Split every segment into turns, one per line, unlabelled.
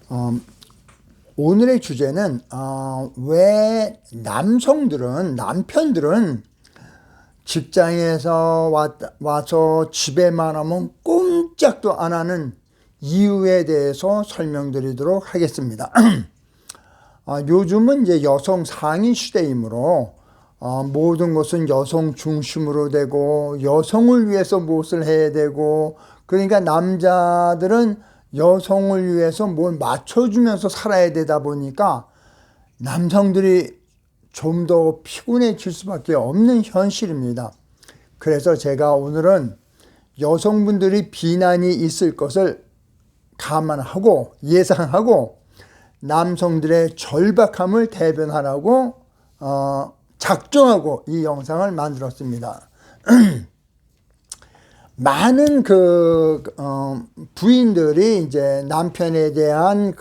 어, 오늘의 주제는 왜 남편들은 직장에서 와서 집에만 하면 꼼짝도 안 하는 이유에 대해서 설명드리도록 하겠습니다. 요즘은 이제 여성 상위 시대이므로 모든 것은 여성 중심으로 되고 여성을 위해서 무엇을 해야 되고, 그러니까 남자들은 여성을 위해서 뭘 맞춰주면서 살아야 되다 보니까 남성들이 좀 더 피곤해질 수밖에 없는 현실입니다. 그래서 제가 오늘은 여성분들이 비난이 있을 것을 감안하고 예상하고 남성들의 절박함을 대변하라고 작정하고 이 영상을 만들었습니다. 많은 부인들이 이제 남편에 대한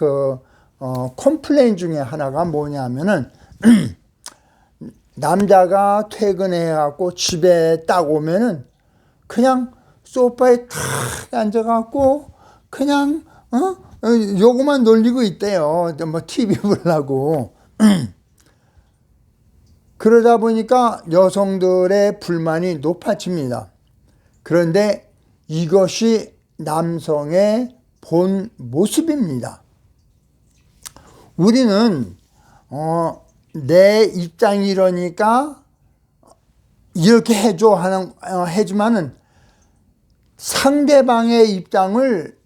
컴플레인 중에 하나가 뭐냐면은 남자가 퇴근해갖고 집에 딱 오면은 그냥 소파에 탁 앉아갖고 그냥 요거만 놀리고 있대요. 뭐 TV 보려고. 그러다 보니까 여성들의 불만이 높아집니다. 그런데 이것이 남성의 본 모습입니다. 우리는 내 입장이 이러니까 이렇게 해주면은 상대방의 입장을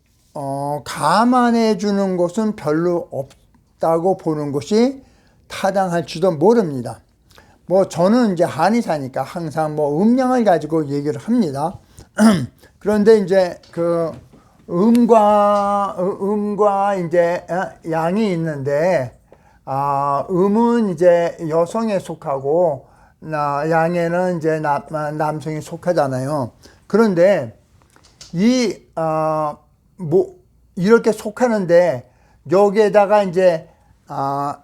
감안해 주는 것은 별로 없다고 보는 것이 타당할지도 모릅니다. 뭐 저는 이제 한의사니까 항상 뭐 음양을 가지고 얘기를 합니다. 그런데 이제 음과 이제 양이 있는데, 음은 이제 여성에 속하고 양에는 이제 남성에 속하잖아요. 그런데 이렇게 속하는데 여기에다가 이제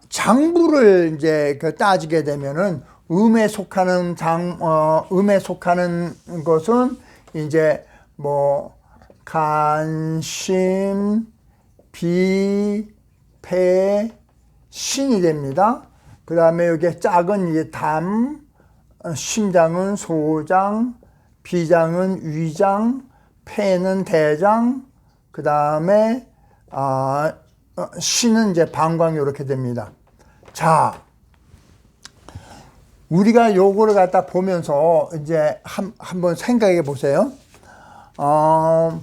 장부를 이제 따지게 되면은 음에 속하는 것은 이제 뭐 간, 심, 비, 폐, 신이 됩니다. 그 다음에 여기 작은 이제 담, 심장은 소장, 비장은 위장, 폐는 대장, 그 다음에 신은 이제 방광 이렇게 됩니다. 자, 우리가 요거를 갖다 보면서 이제 한번 생각해 보세요. 요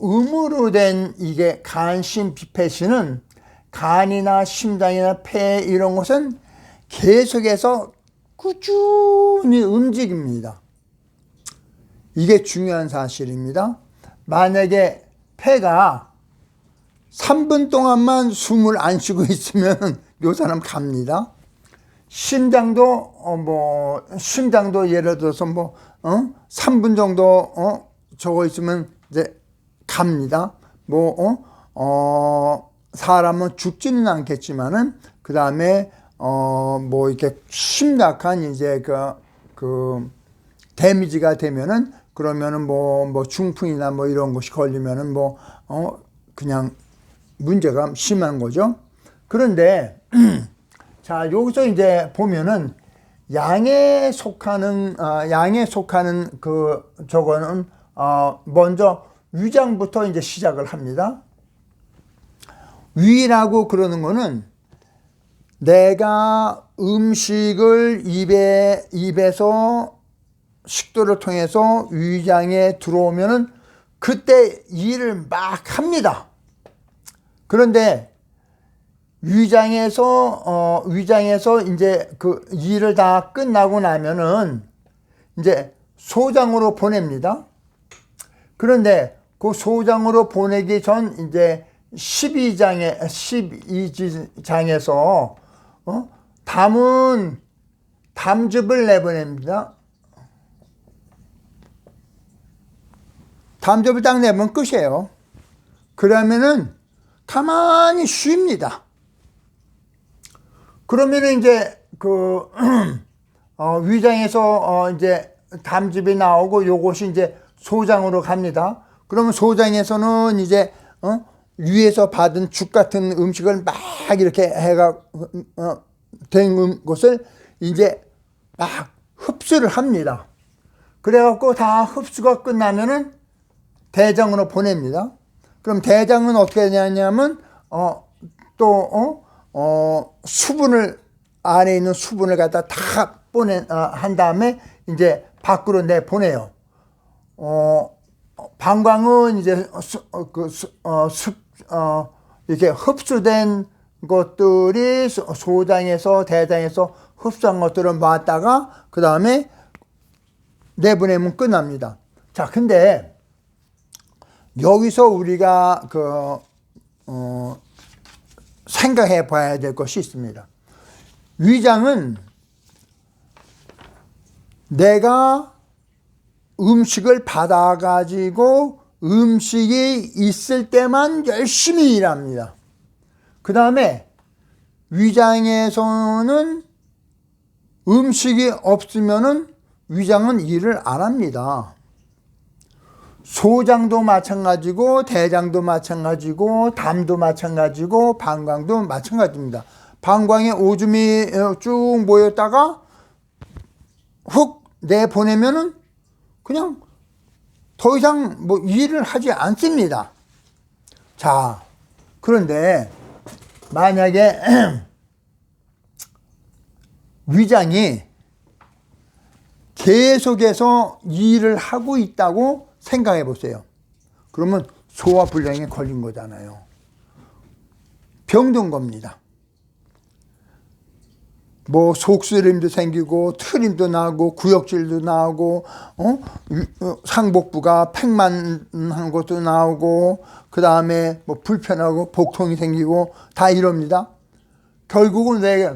음으로 된 이게 간신, 비폐신은 간이나 심장이나 폐 이런 것은 계속해서 꾸준히 움직입니다. 이게 중요한 사실입니다. 만약에 폐가 3분 동안만 숨을 안 쉬고 있으면 요 사람 갑니다. 심장도 예를 들어서 3분 정도 저거 있으면 이제 갑니다. 사람은 죽지는 않겠지만은 그 다음에 이렇게 심각한 이제 데미지가 되면은 그러면은 중풍이나 이런 것이 걸리면은 그냥 문제가 심한 거죠. 그런데 자, 여기서 이제 보면은 양에 속하는 저거는 먼저 위장부터 이제 시작을 합니다. 위라고 그러는 거는 내가 음식을 입에서 식도를 통해서 위장에 들어오면은 그때 일을 막 합니다. 그런데 위장에서 이제 일을 다 끝나고 나면은 이제 소장으로 보냅니다. 그런데 그 소장으로 보내기 전 이제 12장에서 담즙을 내보냅니다. 담즙을 딱 내면 끝이에요. 그러면은 가만히 쉽니다. 그러면은 이제 위장에서 이제 담즙이 나오고 요것이 이제 소장으로 갑니다. 그러면 소장에서는 이제 위에서 받은 죽 같은 음식을 막 이렇게 해가 된 것을 이제 막 흡수를 합니다. 그래갖고 다 흡수가 끝나면은 대장으로 보냅니다. 그럼 대장은 어떻게 되냐면 수분을 안에 있는 수분을 갖다 다 한 다음에 이제 밖으로 내보내요. 방광은 이제 이렇게 흡수된 것들이 소장에서 대장에서 흡수한 것들을 모았다가 그 다음에 내보내면 끝납니다. 자, 근데 여기서 우리가 생각해 봐야 될 것이 있습니다. 위장은 내가 음식을 받아가지고 음식이 있을 때만 열심히 일합니다. 그 다음에 위장에서는 음식이 없으면은 위장은 일을 안 합니다. 소장도 마찬가지고 대장도 마찬가지고 담도 마찬가지고 방광도 마찬가지입니다. 방광에 오줌이 쭉 모였다가 훅 내보내면은 그냥 더 이상 뭐 일을 하지 않습니다. 자, 그런데 만약에 위장이 계속해서 일을 하고 있다고 생각해 보세요. 그러면 소화불량에 걸린 거잖아요. 병든 겁니다. 뭐 속쓰림도 생기고 트림도 나고 구역질도 나오고 상복부가 팽만한 것도 나오고 그 다음에 뭐 불편하고 복통이 생기고 다 이럽니다. 결국은 내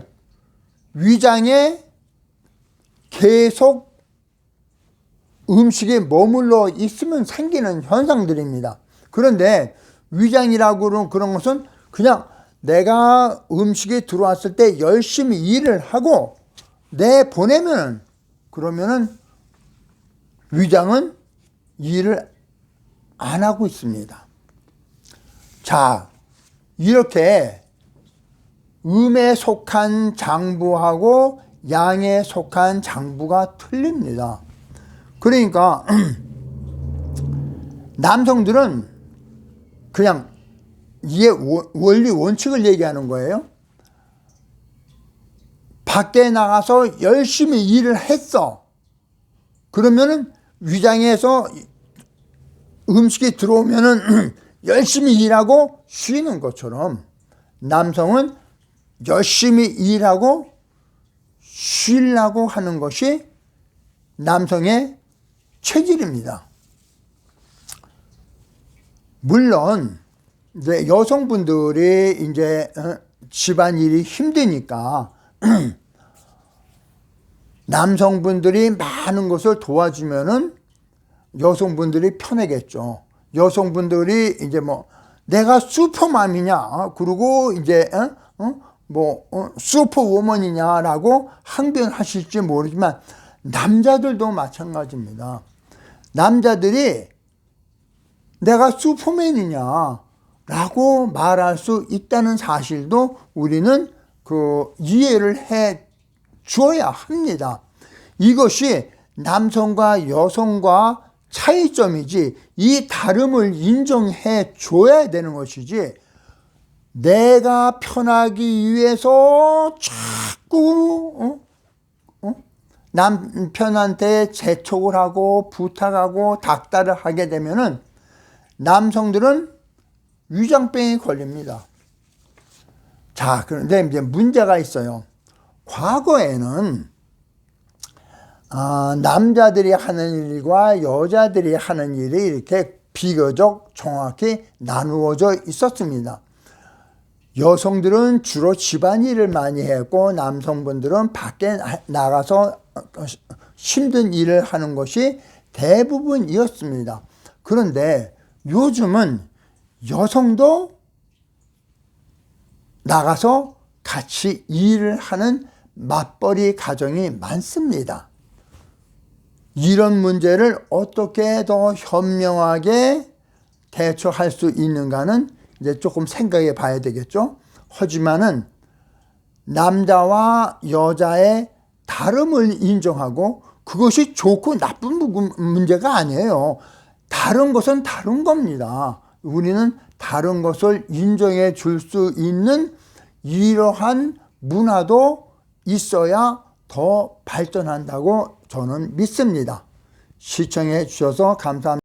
위장에 계속 음식에 머물러 있으면 생기는 현상들입니다. 그런데 위장이라고 그런 것은 그냥 내가 음식이 들어왔을 때 열심히 일을 하고 내보내면 그러면은 위장은 일을 안 하고 있습니다. 자, 이렇게 음에 속한 장부하고 양에 속한 장부가 틀립니다. 그러니까 남성들은 그냥 이게 원리 원칙을 얘기하는 거예요. 밖에 나가서 열심히 일을 했어. 그러면은 위장에서 음식이 들어오면은 열심히 일하고 쉬는 것처럼 남성은 열심히 일하고 쉬려고 하는 것이 남성의 체질입니다. 물론 이제 여성분들이 이제 집안일이 힘드니까 남성분들이 많은 것을 도와주면은 여성분들이 편하겠죠. 여성분들이 이제 뭐 내가 슈퍼맘이냐, 그리고 이제 슈퍼우먼이냐라고 항변하실지 모르지만 남자들도 마찬가지입니다. 남자들이 내가 슈퍼맨이냐 라고 말할 수 있다는 사실도 우리는 이해를 해 주어야 합니다. 이것이 남성과 여성과 차이점이지 이 다름을 인정해 줘야 되는 것이지 내가 편하기 위해서 자꾸 남편한테 재촉을 하고 부탁하고 닥달을 하게 되면은 남성들은 위장병이 걸립니다. 자, 그런데 이제 문제가 있어요. 과거에는 남자들이 하는 일과 여자들이 하는 일이 이렇게 비교적 정확히 나누어져 있었습니다. 여성들은 주로 집안일을 많이 했고 남성분들은 밖에 나가서 힘든 일을 하는 것이 대부분이었습니다. 그런데 요즘은 여성도 나가서 같이 일을 하는 맞벌이 가정이 많습니다. 이런 문제를 어떻게 더 현명하게 대처할 수 있는가는 이제 조금 생각해 봐야 되겠죠. 하지만은 남자와 여자의 다름을 인정하고 그것이 좋고 나쁜 문제가 아니에요. 다른 것은 다른 겁니다. 우리는 다른 것을 인정해 줄 수 있는 이러한 문화도 있어야 더 발전한다고 저는 믿습니다. 시청해 주셔서 감사합니다.